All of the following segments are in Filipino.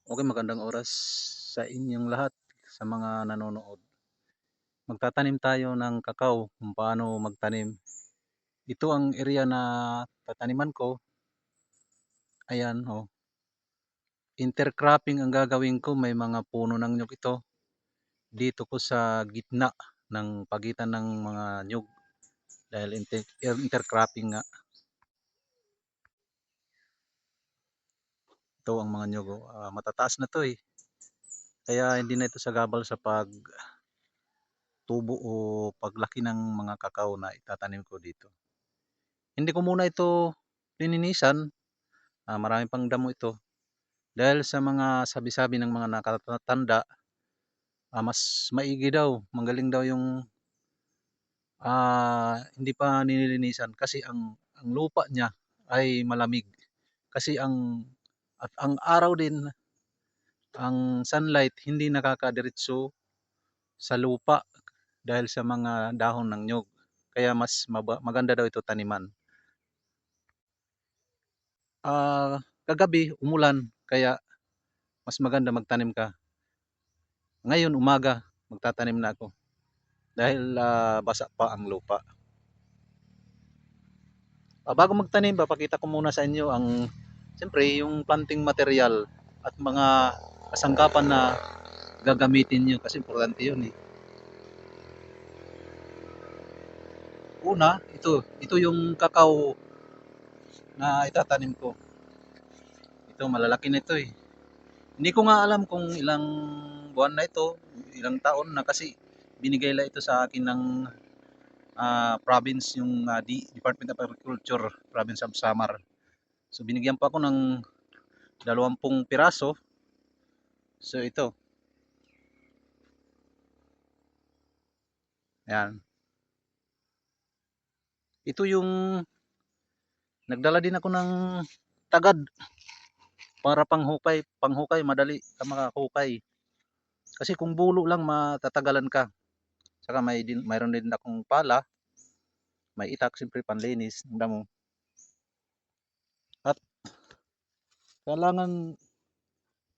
Okay, magandang oras sa inyong lahat, sa mga nanonood. Magtatanim tayo ng kakao, kung paano magtanim. Ito ang area na tataniman ko. Ayan, oh. Intercropping ang gagawin ko, may mga puno ng nyug ito. Dito ko sa gitna ng pagitan ng mga nyug dahil intercropping nga. Ito ang mga nyug, oh. Matataas na to eh. Kaya hindi na ito sagabal sa pagtubo o paglaki ng mga kakao na itatanim ko dito. Hindi ko muna ito lininisan, marami pang damo ito. Dahil sa mga sabi-sabi ng mga nakatatanda, mas maigi daw, magaling daw yung hindi pa nililinisan kasi ang lupa niya ay malamig. Kasi ang araw din, ang sunlight hindi nakakadiretso sa lupa dahil sa mga dahon ng nyug. Kaya mas maganda daw ito taniman. Kagabi umulan kaya mas maganda magtanim ka. Ngayon umaga magtatanim na ako dahil basa pa ang lupa. Bago magtanim, papakita ko muna sa inyo ang siyempre yung planting material at mga kasangkapan na gagamitin nyo kasi importante yun eh. Una, ito yung kakao na itatanim ko. Ito malalaki na ito eh. Hindi ko nga alam kung ilang buwan na ito, ilang taon na kasi binigay lang ito sa akin ng province, yung Department of Agriculture, Province of Samar. So binigyan pa ako ng 20 piraso. So ito, yan. Ito yung nagdala din ako ng tagad para panghukay madali ka makahukay. Kasi kung bulo lang matatagalan ka. Saka mayroon din akong pala, may itak siyempre panlinis ng damo. At kailangan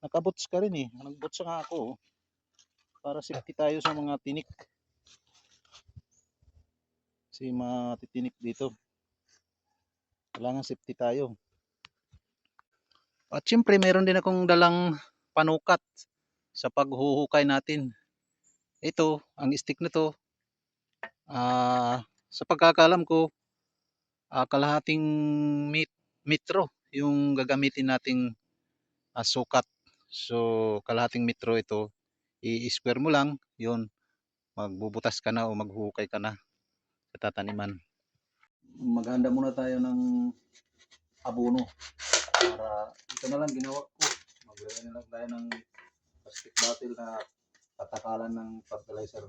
nakabots ka rin eh. Nagbots nga ako para safety tayo sa mga tinik. Kasi matitinik dito. Kailangan safety tayo. At siyempre mayroon din akong dalang panukat sa paghuhukay natin. Ito, ang stick na to, sa pagkakalam ko, kalahating metro yung gagamitin nating sukat. So, kalahating metro ito, i-square mo lang, yun, magbubutas ka na o maghuhukay ka na sa tataniman. Maghanda muna tayo ng abono para ito na lang ginawa ko. Maglagay na lang tayo ng plastic bottle na patakalan ng fertilizer.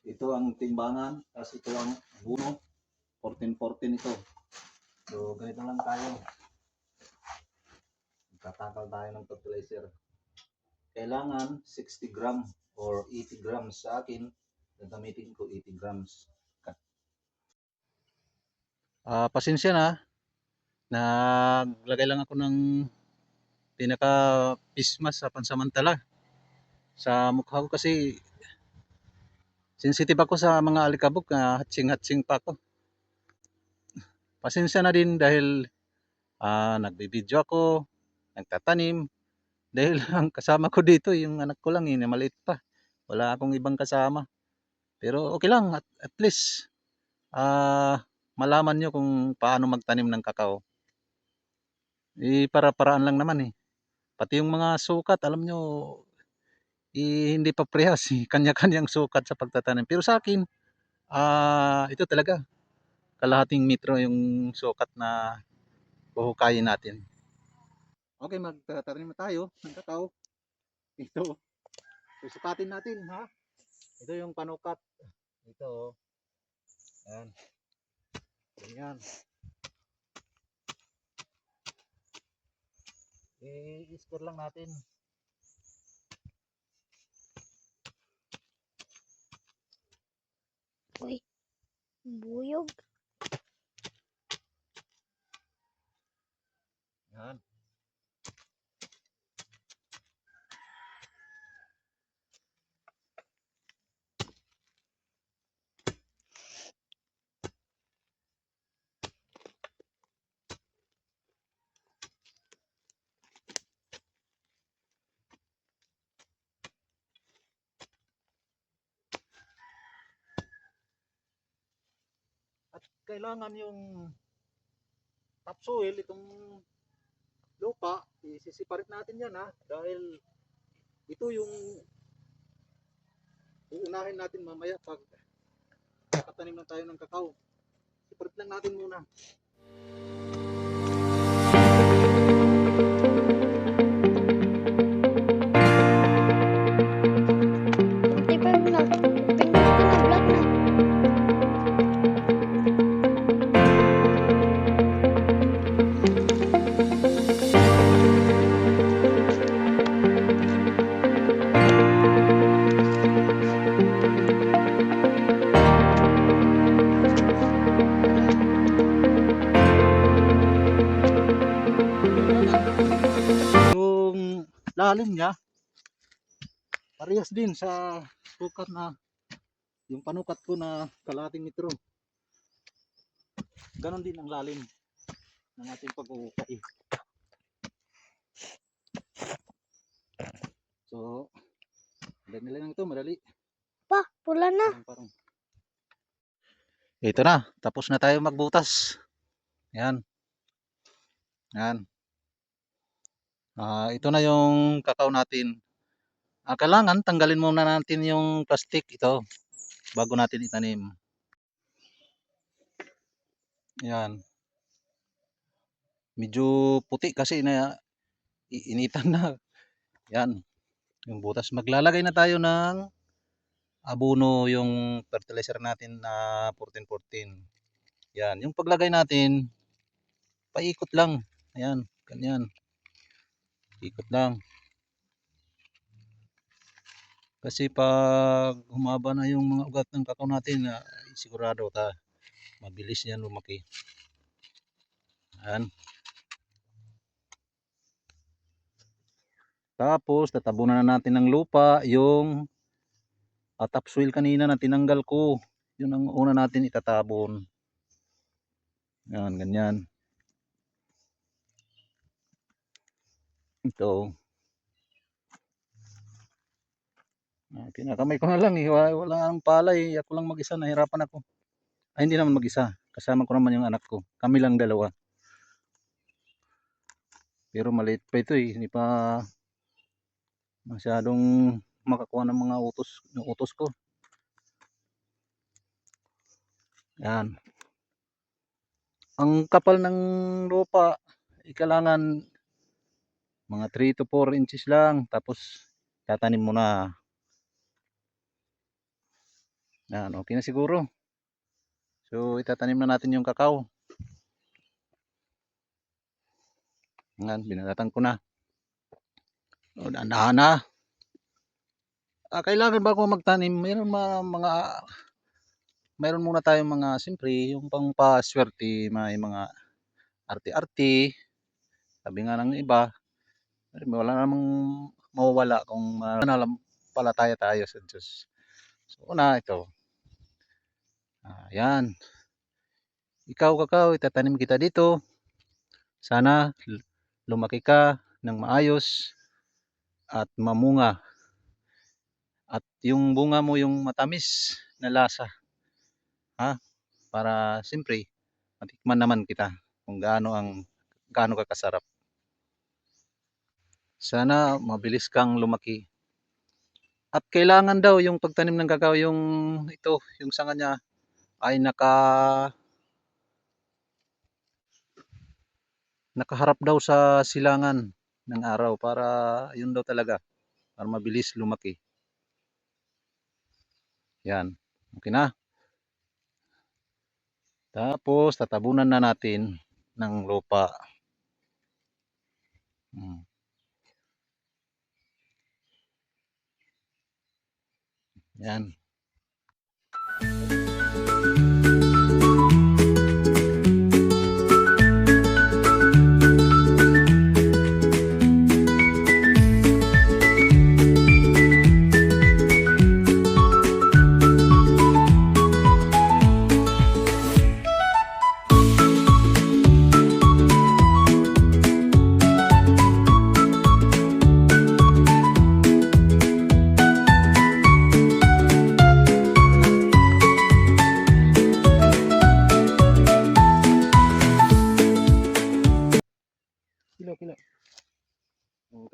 Ito ang timbangan, tapos ito ang abono, 14-14 ito. So ganito lang tayo. Tatakal tayo ng fertilizer. Kailangan 60 gram or 80 grams sa akin. Gagamitin ko 80 grams. Pasensya na. Naglagay lang ako ng pinaka pismas sa pansamantala sa mukha ko kasi sensitive ako sa mga alikabok na hatsing-hatsing pa ako. Pasensya na din dahil nagbibideo ako, nagtatanim. Dahil ang kasama ko dito, yung anak ko lang yun, maliit pa. Wala akong ibang kasama. Pero okay lang, at least malaman nyo kung paano magtanim ng kakao. Para-paraan lang naman eh. Pati yung mga sukat, alam nyo, hindi pa prehas eh. Kanya-kanyang sukat sa pagtatanim. Pero sa akin, ito talaga, kalahating metro yung sukat na huhukayin natin. Okay, magtatanim na tayo ng kakao. Ito, susukatin natin ha. Ito yung panukat. Ito, ayan. Ganyan. I-score lang natin. Uy, buyog. At kailangan yung topsoil, itong lupa, isisiparit natin yan ha, dahil ito yung uunahin natin mamaya pag nakatanim na tayo ng kakao. Siparit lang natin muna. Yung lalim niya parehas din sa sukat na yung panukat ko na kalahating metro. Ganon din ang lalim ng ating pag-uukay. So, madali lang ito, madali. Pa, pula na. Parang. Ito na, tapos na tayo magbutas. Yan. Yan. Ito na yung kakao natin. Kailangan tanggalin muna natin yung plastic ito bago natin itanim. Yan. Medyo puti kasi na iinitan na. Yan. Yung butas. Maglalagay na tayo ng abono, yung fertilizer natin na 14-14. Yan. Yung paglagay natin, paikot lang. Ayan. Ganyan. Ikot lang. Kasi pag humaba na yung mga ugat ng kakao natin, sigurado mabilis yan lumaki. Ayan. Tapos tatabunan na natin ng lupa yung topsoil kanina na tinanggal ko. Yun ang una natin itatabon. Yan, ganyan. Ito. Kinakamay ko na lang eh. Wala ang palay. Ako lang mag-isa. Nahirapan ako. Ay, hindi naman mag-isa. Kasama ko naman yung anak ko. Kami lang dalawa. Pero maliit pa ito eh. Hindi pa masyadong makakuha ng mga utos ko. Yan. Ang kapal ng lupa, kailangan mga 3 to 4 inches lang. Tapos tatanim mo na. Yan, okay na siguro. So itatanim na natin yung kakao. Yan, binalatan ko na. O, dahan-dahan na. Kailangan bago magtanim, mayroon muna tayong mga, siyempre, yung pang paswerte, may mga arte-arte. Sabi nga ng iba, wala namang mawawala kung mananampalataya tayo sa Diyos. So una ito. Yan. Ikaw kakao, itatanim kita dito. Sana lumaki ka ng maayos at mamunga. At yung bunga mo yung matamis na lasa. Para siyempre matikman naman kita kung gaano ka kasarap. Sana mabilis kang lumaki. At kailangan daw yung pagtanim ng kakao, yung sanga niya ay nakaharap daw sa silangan ng araw para yun daw talaga, para mabilis lumaki. Yan. Okay na. Tapos tatabunan na natin ng lupa. Yan.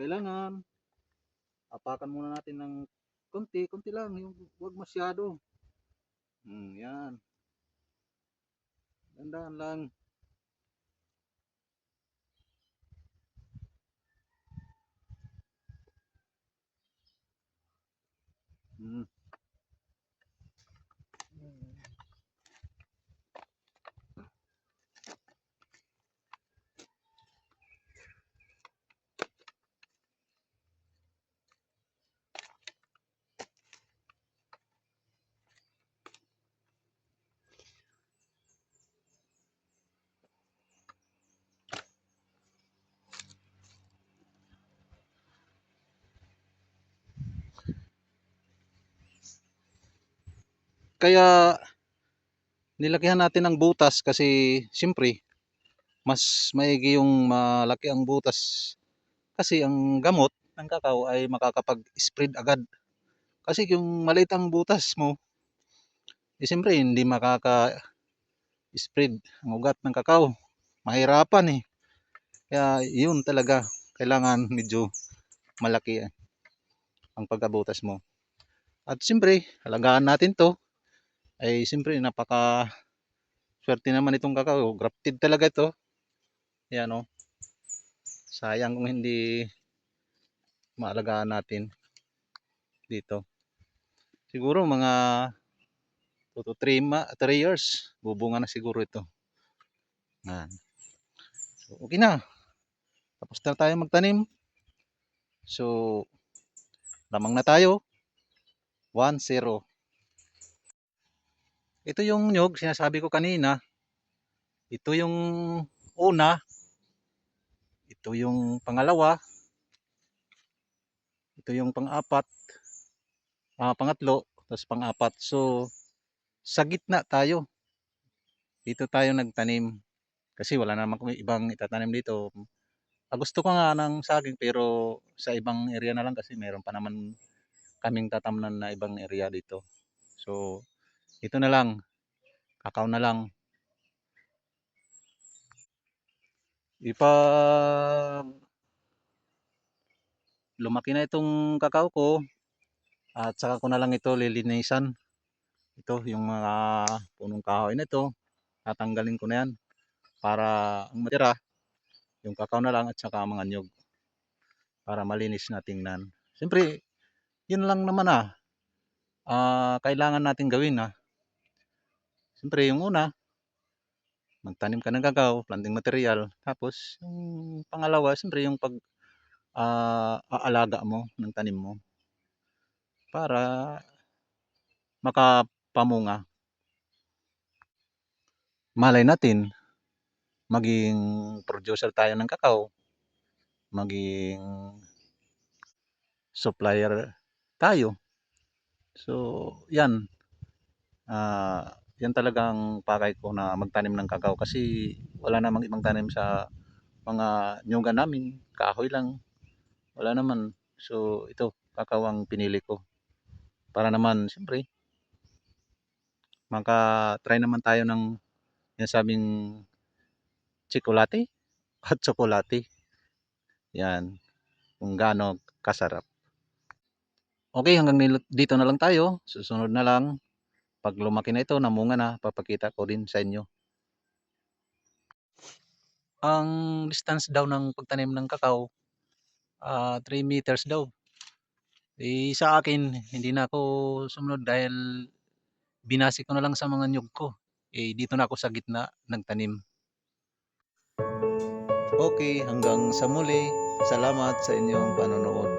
kailangan apakan muna natin ng konti, konti lang, yung huwag masyado. Yan. Dandahan lang. Mm. Kaya nilakihan natin ng butas kasi siyempre mas maigi yung malaki ang butas kasi ang gamot ng kakao ay makakapag-spread agad. Kasi yung maliit ang butas mo, siyempre hindi makaka-spread ang ugat ng kakao. Mahirapan eh. Kaya yun talaga, kailangan medyo malaki ang pagkabutas mo. At siyempre, halagaan natin to. Ay siyempre, napaka swerte naman itong kakao. Grafted talaga ito. Yan o. Sayang kung hindi maalagaan natin dito. Siguro mga 2 to 3 years, bubunga na siguro ito. Yan. So, okay na. Tapos na tayo magtanim. So, lamang na tayo. 1-0. Ito yung nyog, sinasabi ko kanina. Ito yung una. Ito yung pangalawa. Ito yung pang-apat. Pangatlo. Tapos pang-apat. So, sa gitna tayo. Dito tayo nagtanim. Kasi wala naman kung ibang itatanim dito. Gusto ko nga ng saging pero sa ibang area na lang kasi meron pa naman kaming tatamnan na ibang area dito. So, ito na lang. Kakao na lang. Ipag lumaki na itong kakao ko at saka ko na lang ito lilinisan. Ito yung mga punong kahoy na ito. Tatanggalin ko na yan para ang matira yung kakao na lang at saka mga nyug para malinis na tingnan. Siyempre, yun lang naman kailangan natin gawin Siyempre, yung una, magtanim ka ng kakao, planting material. Tapos, yung pangalawa, siyempre yung aalaga mo ng tanim mo para makapamunga. Malay natin, maging producer tayo ng kakao, maging supplier tayo. So, yan. Yan talagang pakay ko na magtanim ng kakao kasi wala namang ibang tanim sa mga nyugan namin. Kahoy lang. Wala naman. So, ito, kakao ang pinili ko. Para naman, siyempre, maka-try naman tayo ng sinasabing tsokolate at tsokolate. Yan, kung gaano kasarap. Okay, hanggang dito na lang tayo. Susunod na lang. Pag lumaki na ito, namunga na, papakita ko din sa inyo. Ang distance daw ng pagtanim ng kakao, 3 meters daw. Sa akin, hindi na ako sumunod dahil binasi ko na lang sa mga nyug ko. Dito na ako sa gitna nagtanim. Okay, hanggang sa muli. Salamat sa inyong panonood.